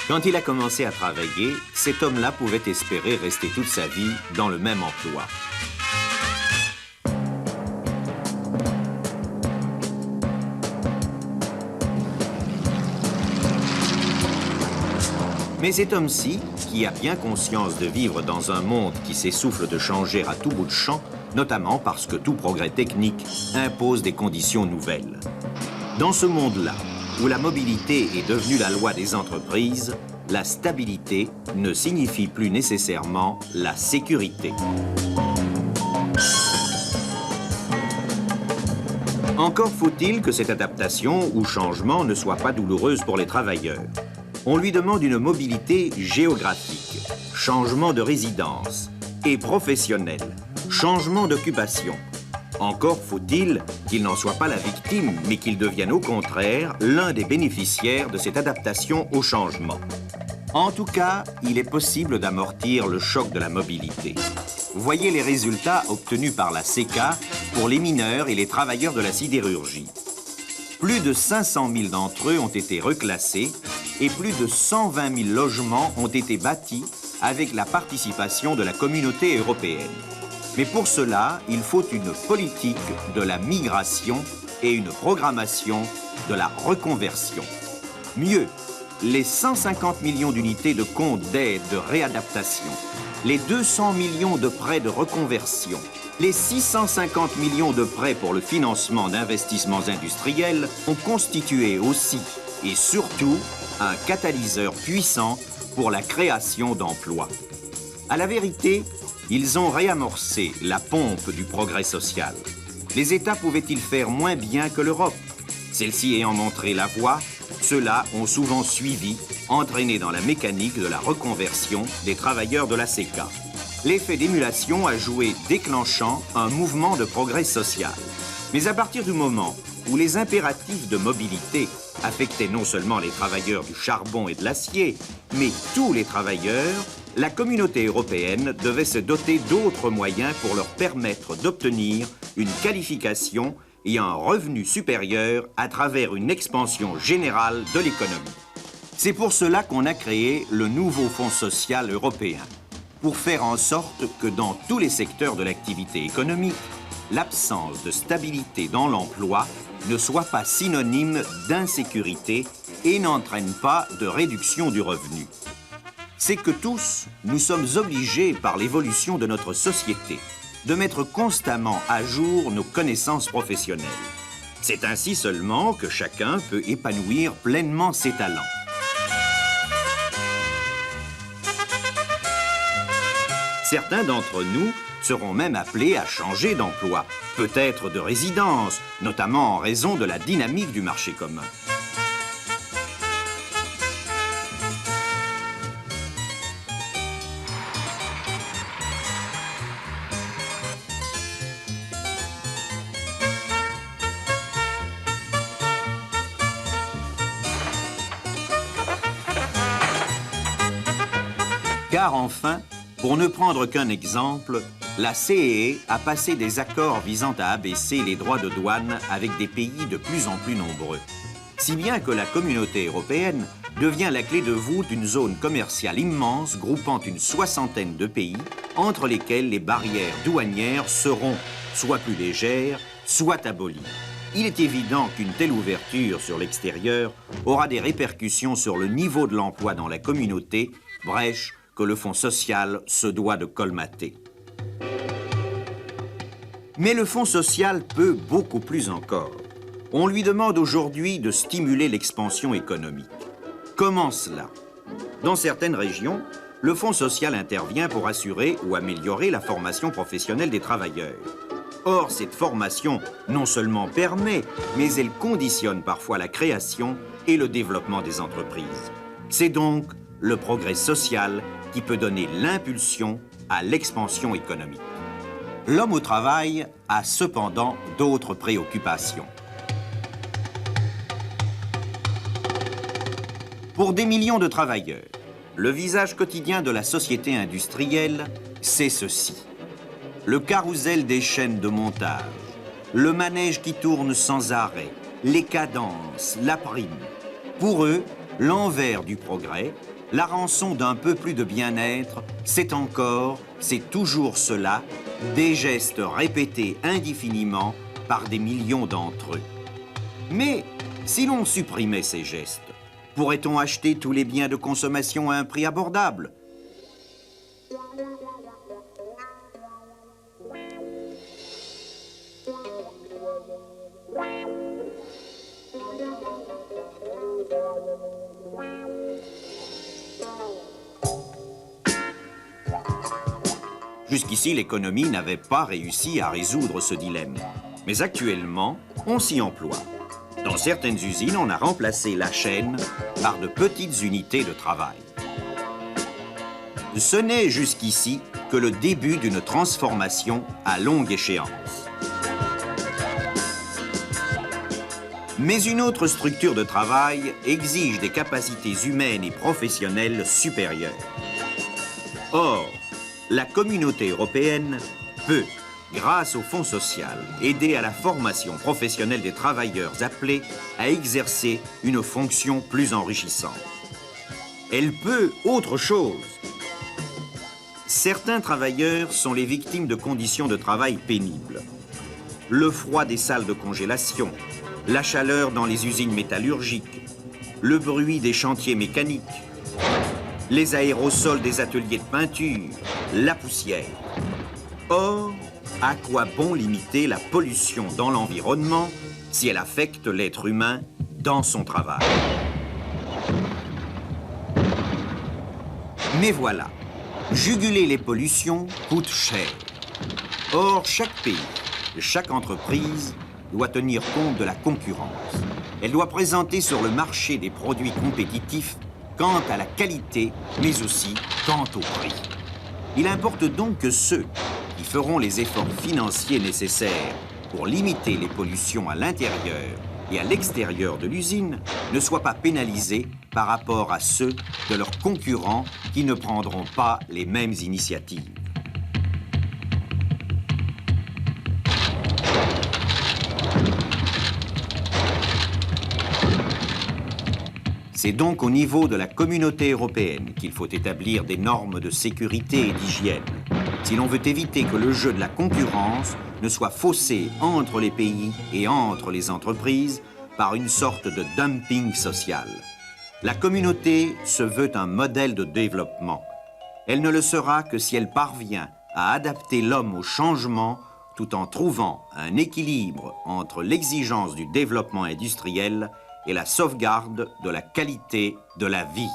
Quand il a commencé à travailler, cet homme-là pouvait espérer rester toute sa vie dans le même emploi. Mais cet homme-ci, qui a bien conscience de vivre dans un monde qui s'essouffle de changer à tout bout de champ, notamment parce que tout progrès technique impose des conditions nouvelles. Dans ce monde-là, où la mobilité est devenue la loi des entreprises, la stabilité ne signifie plus nécessairement la sécurité. Encore faut-il que cette adaptation ou changement ne soit pas douloureuse pour les travailleurs. On lui demande une mobilité géographique, changement de résidence, et professionnelle, changement d'occupation. Encore faut-il qu'il n'en soit pas la victime, mais qu'il devienne au contraire l'un des bénéficiaires de cette adaptation au changement. En tout cas, il est possible d'amortir le choc de la mobilité. Voyez les résultats obtenus par la CECA pour les mineurs et les travailleurs de la sidérurgie. Plus de 500 000 d'entre eux ont été reclassés et plus de 120 000 logements ont été bâtis avec la participation de la communauté européenne. Mais pour cela, il faut une politique de la migration et une programmation de la reconversion. Mieux, les 150 millions d'unités de compte d'aide de réadaptation, les 200 millions de prêts de reconversion, les 650 millions de prêts pour le financement d'investissements industriels ont constitué aussi et surtout un catalyseur puissant pour la création d'emplois. À la vérité, ils ont réamorcé la pompe du progrès social. Les États pouvaient-ils faire moins bien que l'Europe? Celle-ci ayant montré la voie, ceux-là ont souvent suivi, entraînés dans la mécanique de la reconversion des travailleurs de la CECA. L'effet d'émulation a joué déclenchant un mouvement de progrès social. Mais à partir du moment où les impératifs de mobilité affectaient non seulement les travailleurs du charbon et de l'acier, mais tous les travailleurs, la communauté européenne devait se doter d'autres moyens pour leur permettre d'obtenir une qualification et un revenu supérieur à travers une expansion générale de l'économie. C'est pour cela qu'on a créé le nouveau Fonds social européen, pour faire en sorte que dans tous les secteurs de l'activité économique, l'absence de stabilité dans l'emploi ne soit pas synonyme d'insécurité et n'entraîne pas de réduction du revenu. C'est que tous, nous sommes obligés par l'évolution de notre société de mettre constamment à jour nos connaissances professionnelles. C'est ainsi seulement que chacun peut épanouir pleinement ses talents. Certains d'entre nous seront même appelés à changer d'emploi, peut-être de résidence, notamment en raison de la dynamique du marché commun. Car enfin, pour ne prendre qu'un exemple, la CEE a passé des accords visant à abaisser les droits de douane avec des pays de plus en plus nombreux. Si bien que la communauté européenne devient la clé de voûte d'une zone commerciale immense groupant une soixantaine de pays, entre lesquels les barrières douanières seront soit plus légères, soit abolies. Il est évident qu'une telle ouverture sur l'extérieur aura des répercussions sur le niveau de l'emploi dans la communauté, brèche que le Fonds social se doit de colmater. Mais le Fonds social peut beaucoup plus encore. On lui demande aujourd'hui de stimuler l'expansion économique. Comment cela? Dans certaines régions, le Fonds social intervient pour assurer ou améliorer la formation professionnelle des travailleurs. Or, cette formation non seulement permet, mais elle conditionne parfois la création et le développement des entreprises. C'est donc le progrès social qui peut donner l'impulsion à l'expansion économique. L'homme au travail a cependant d'autres préoccupations. Pour des millions de travailleurs, le visage quotidien de la société industrielle, c'est ceci. Le carrousel des chaînes de montage, le manège qui tourne sans arrêt, les cadences, la prime. Pour eux, l'envers du progrès, la rançon d'un peu plus de bien-être, c'est encore, c'est toujours cela, des gestes répétés indéfiniment par des millions d'entre eux. Mais si l'on supprimait ces gestes, pourrait-on acheter tous les biens de consommation à un prix abordable? Jusqu'ici, l'économie n'avait pas réussi à résoudre ce dilemme. Mais actuellement, on s'y emploie. Dans certaines usines, on a remplacé la chaîne par de petites unités de travail. Ce n'est jusqu'ici que le début d'une transformation à longue échéance. Mais une autre structure de travail exige des capacités humaines et professionnelles supérieures. Or, la communauté européenne peut, grâce au Fonds social, aider à la formation professionnelle des travailleurs appelés à exercer une fonction plus enrichissante. Elle peut autre chose. Certains travailleurs sont les victimes de conditions de travail pénibles. Le froid des salles de congélation, la chaleur dans les usines métallurgiques, le bruit des chantiers mécaniques, les aérosols des ateliers de peinture, la poussière. Or, à quoi bon limiter la pollution dans l'environnement si elle affecte l'être humain dans son travail? Mais voilà, juguler les pollutions coûte cher. Or, chaque pays, chaque entreprise doit tenir compte de la concurrence. Elle doit présenter sur le marché des produits compétitifs quant à la qualité, mais aussi quant au prix. Il importe donc que ceux qui feront les efforts financiers nécessaires pour limiter les pollutions à l'intérieur et à l'extérieur de l'usine ne soient pas pénalisés par rapport à ceux de leurs concurrents qui ne prendront pas les mêmes initiatives. C'est donc au niveau de la communauté européenne qu'il faut établir des normes de sécurité et d'hygiène, si l'on veut éviter que le jeu de la concurrence ne soit faussé entre les pays et entre les entreprises par une sorte de dumping social. La communauté se veut un modèle de développement. Elle ne le sera que si elle parvient à adapter l'homme au changement tout en trouvant un équilibre entre l'exigence du développement industriel et la sauvegarde de la qualité de la vie.